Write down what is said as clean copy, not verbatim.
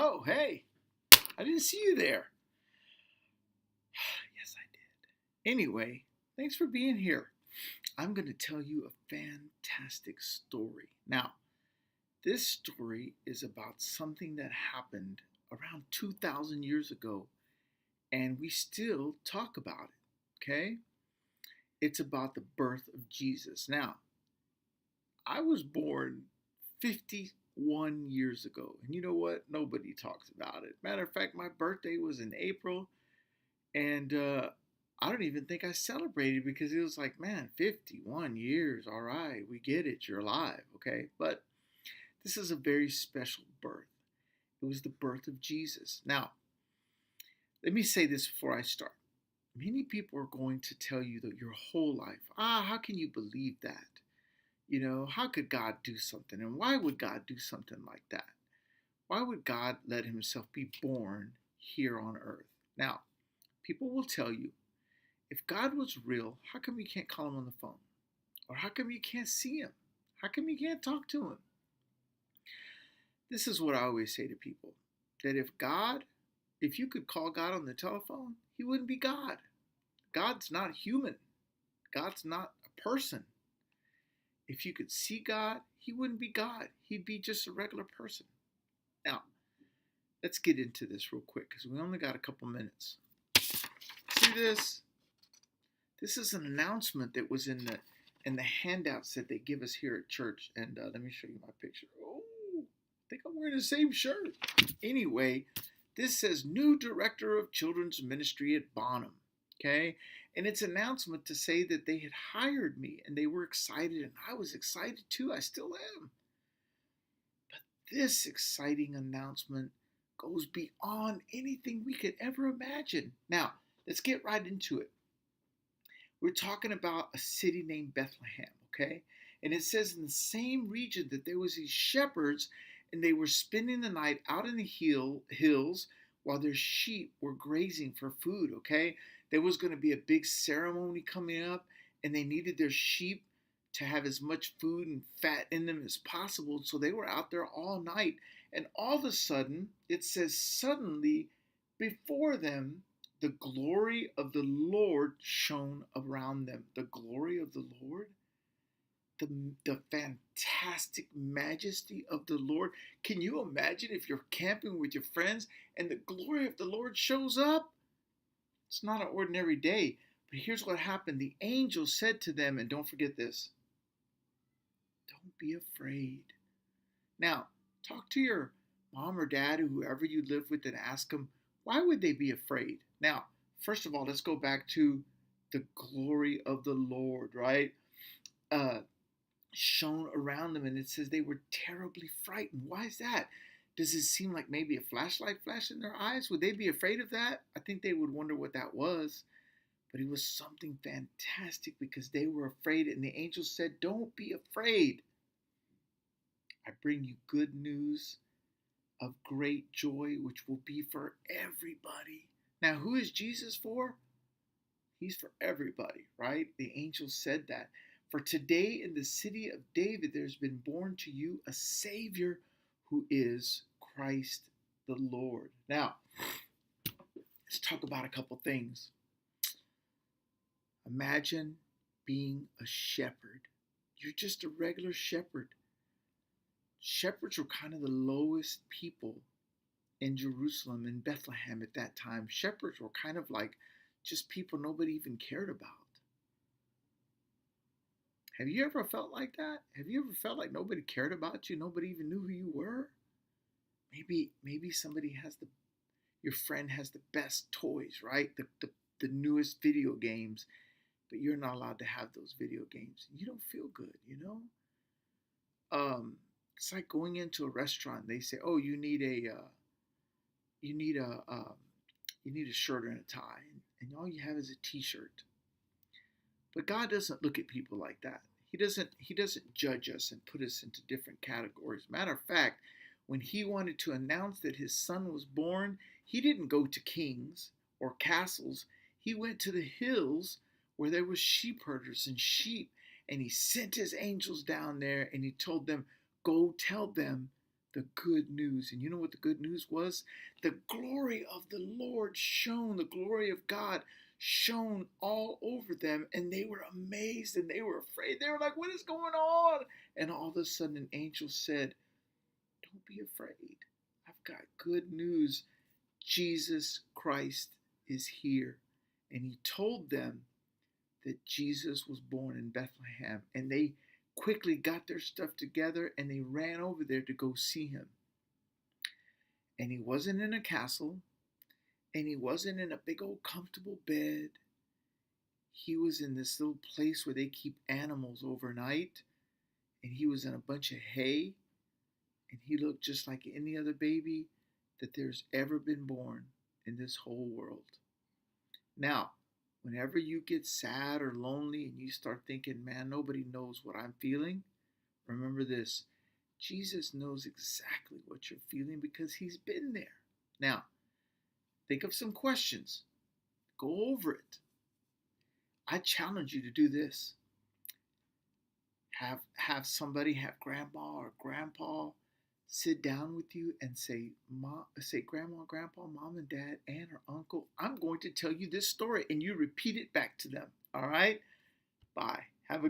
Oh, hey, I didn't see you there. Yes, I did. Anyway, thanks for being here. I'm going to tell you a fantastic story. Now, this story is about something that happened around 2,000 years ago, and we still talk about it, okay? It's about the birth of Jesus. Now, I was born 51 years ago, and you know what? Nobody talks about it. Matter of fact, my birthday was in April, and I don't even think I celebrated because it was like, man, 51 years. All right, we get it. You're alive, okay? But this is a very special birth. It was the birth of Jesus. Now, let me say this before I start. Many people are going to tell you that your whole life, how can you believe that? How could God do something? And why would God do something like that? Why would God let himself be born here on earth? Now, people will tell you, if God was real, how come you can't call him on the phone? Or how come you can't see him? How come you can't talk to him? This is what I always say to people, that if you could call God on the telephone, he wouldn't be God. God's not human. God's not a person. If you could see God, he wouldn't be God. He'd be just a regular person. Now, let's get into this real quick because we only got a couple minutes. See this? This is an announcement that was in the handouts that they give us here at church. And let me show you my picture. Oh, I think I'm wearing the same shirt. Anyway, this says new director of children's ministry at Bonham. Okay, and it's an announcement to say that they had hired me and they were excited, and I was excited too. I still am. But this exciting announcement goes beyond anything we could ever imagine. Now, let's get right into it. We're talking about a city named Bethlehem, okay? And it says in the same region that there was these shepherds and they were spending the night out in the hills while their sheep were grazing for food, okay? There was going to be a big ceremony coming up and they needed their sheep to have as much food and fat in them as possible. So they were out there all night. And all of a sudden, it says suddenly before them, the glory of the Lord shone around them. The glory of the Lord? The fantastic majesty of the Lord. Can you imagine if you're camping with your friends and the glory of the Lord shows up? It's not an ordinary day. But here's what happened. The angel said to them, and don't forget this, don't be afraid. Now, talk to your mom or dad or whoever you live with and ask them, why would they be afraid? Now, first of all, let's go back to the glory of the Lord, right? Shone around them, and it says they were terribly frightened. Why is that? Does it seem like maybe a flashlight flashed in their eyes? Would they be afraid of that? I think they would wonder what that was. But it was something fantastic because they were afraid, and the angel said, don't be afraid. I bring you good news of great joy, which will be for everybody. Now, who is Jesus for? He's for everybody, right? The angel said that. For today in the city of David, there's been born to you a Savior who is Christ the Lord. Now, let's talk about a couple things. Imagine being a shepherd. You're just a regular shepherd. Shepherds were kind of the lowest people in Jerusalem, in Bethlehem at that time. Shepherds were kind of like just people nobody even cared about. Have you ever felt like that? Have you ever felt like nobody cared about you? Nobody even knew who you were? Maybe somebody your friend has the best toys, right? The newest video games, but you're not allowed to have those video games. You don't feel good, you know? It's like going into a restaurant. They say, "Oh, you need a shirt and a tie," and all you have is a T-shirt. But God doesn't look at people like that. He doesn't judge us and put us into different categories. Matter of fact, when he wanted to announce that his son was born, he didn't go to kings or castles. He went to the hills where there were sheep herders and sheep, and he sent his angels down there and he told them, go tell them the good news. And you know what the good news was? The glory of the Lord shone, the glory of God shone all over them, and they were amazed and they were afraid. They were like, "What is going on?" And all of a sudden, an angel said, "Don't be afraid. I've got good news. Jesus Christ is here." And he told them that Jesus was born in Bethlehem, and they quickly got their stuff together and they ran over there to go see him. And he wasn't in a castle, and he wasn't in a big old comfortable bed. He was in this little place where they keep animals overnight, and he was in a bunch of hay, and he looked just like any other baby that there's ever been born in this whole world. Now, whenever you get sad or lonely and you start thinking, "Man, nobody knows what I'm feeling," remember this: Jesus knows exactly what you're feeling because he's been there. Now, think of some questions. Go over it. I challenge you to do this. Have grandma or grandpa sit down with you and say, "Grandma, grandpa, mom and dad, aunt or uncle, I'm going to tell you this story," and you repeat it back to them. All right? Bye. Have a